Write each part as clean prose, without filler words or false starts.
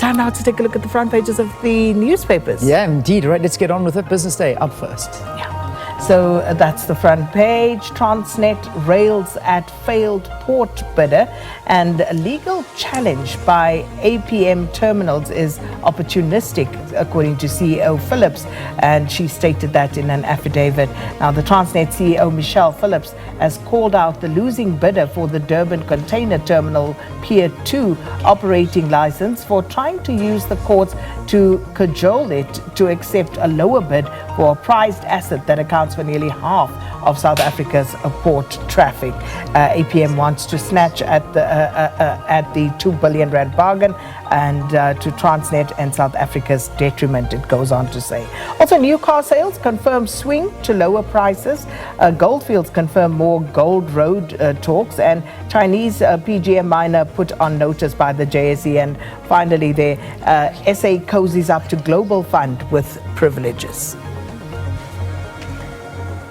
time now to take a look at the front pages of the newspapers. Yeah, indeed. Right, let's get on with it. Business Day up first. Yeah. So that's the front page. Transnet rails at failed port bidder, and a legal challenge by APM Terminals is opportunistic, according to CEO Phillips, and she stated that in an affidavit. Now, the Transnet CEO Michelle Phillips has called out the losing bidder for the Durban Container Terminal Pier 2 operating license for trying to use the courts to cajole it to accept a lower bid for a prized asset that accounts for nearly half of South Africa's port traffic. APM wants to snatch at the 2 billion rand bargain, and to Transnet and South Africa's detriment, it goes on to say. Also, new car sales confirm swing to lower prices. Goldfields confirm more Gold Road talks, and Chinese PGM miner put on notice by the JSE. And finally, the SA cozies up to Global Fund with privileges.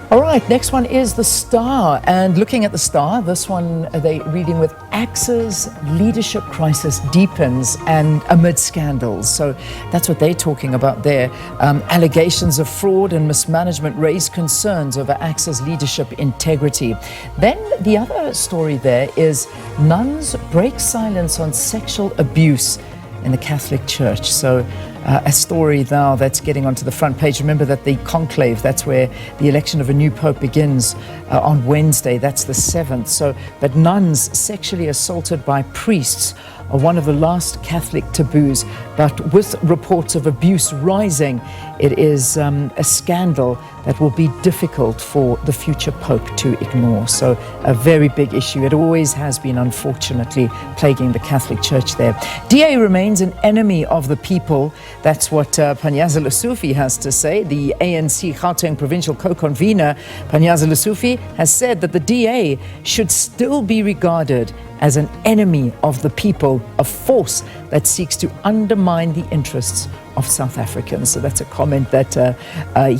All right, next one is The Star. And looking at The Star, this one they reading with AXA's leadership crisis deepens and amid scandals. So that's what they're talking about there. Allegations of fraud and mismanagement raise concerns over AXA's leadership integrity. Then the other story there is nuns break silence on sexual abuse in the Catholic Church. So a story now that's getting onto the front page. Remember that the conclave, that's where the election of a new pope begins on Wednesday. That's the 7th. So, but nuns sexually assaulted by priests are one of the last Catholic taboos. But with reports of abuse rising, it is a scandal that will be difficult for the future pope to ignore. So a very big issue. It always has been, unfortunately, plaguing the Catholic Church there. DA remains an enemy of the people. That's what Panyaza Lesufi has to say. The ANC Gauteng provincial co-convener, Panyaza Lesufi, has said that the DA should still be regarded as an enemy of the people, a force that seeks to undermine the interests of South Africans. So that's a comment that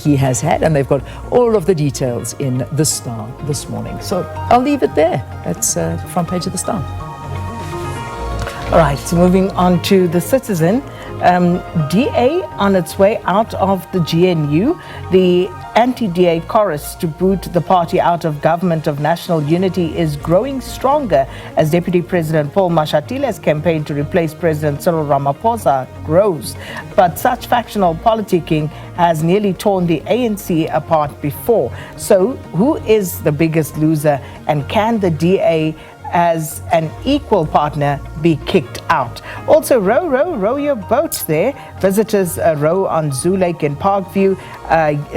he has had, and they've got all of the details in The Star this morning. So I'll leave it there. That's the front page of The Star. All right, so moving on to The Citizen. DA on its way out of the GNU. The anti-DA chorus to boot the party out of government of national unity is growing stronger as Deputy President Paul Mashatile's campaign to replace President Cyril Ramaphosa grows. But such factional politicking has nearly torn the ANC apart before. So who is the biggest loser, and can the DA as an equal partner be kicked out? Also, row your boat there. Visitors row on Zoo Lake in Parkview.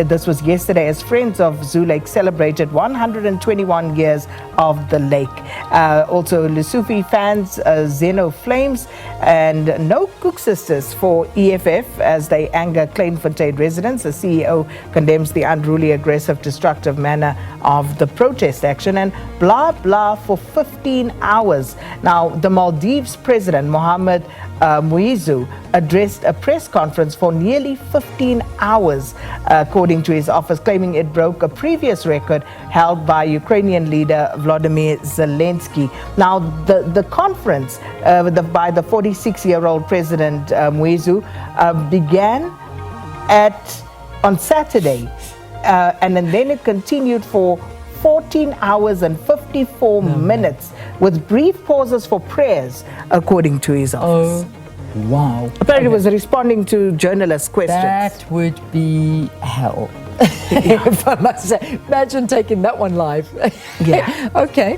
This was yesterday as Friends of Zoo Lake celebrated 121 years of the lake. Also, Lesufi fans Zeno flames, and no Cook sisters for EFF as they anger Kleinfontein residents. The CEO condemns the unruly, aggressive, destructive manner of the protest action, and blah blah for 15 hours. Now, the Maldives President Mohamed Muizu addressed a press conference for nearly 15 hours, according to his office, claiming it broke a previous record held by Ukrainian leader Volodymyr Zelensky. Now, the conference by the 46-year-old President Muizu began on Saturday, and then it continued for 14 hours and 54 minutes with brief pauses for prayers, according to his office. Oh, wow. Apparently, it was responding to journalists' questions. That would be hell. If I must say. Imagine taking that one live. Yeah. Okay.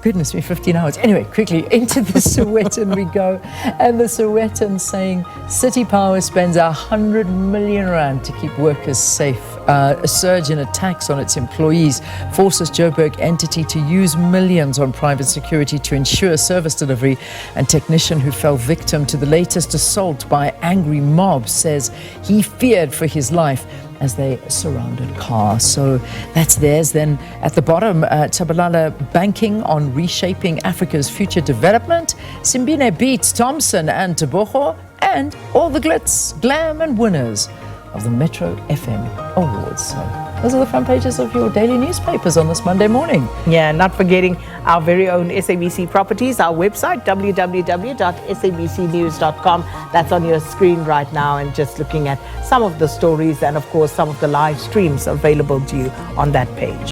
Goodness me, 15 hours. Anyway, quickly into the Sowetan we go. And the Sowetan saying City Power spends 100 million rand to keep workers safe. A surge in attacks on its employees forces Joburg entity to use millions on private security to ensure service delivery. And technician who fell victim to the latest assault by angry mobs says he feared for his life as they surrounded cars. So that's theirs. Then at the bottom, Tabalala banking on reshaping Africa's future development. Simbine beats Thompson and Tebogo, and all the glitz, glam and winners of the Metro FM Awards. So those are the front pages of your daily newspapers on this Monday morning. Yeah, not forgetting our very own SABC properties, our website, www.sabcnews.com. that's on your screen right now, and just looking at some of the stories and, of course, some of the live streams available to you on that page.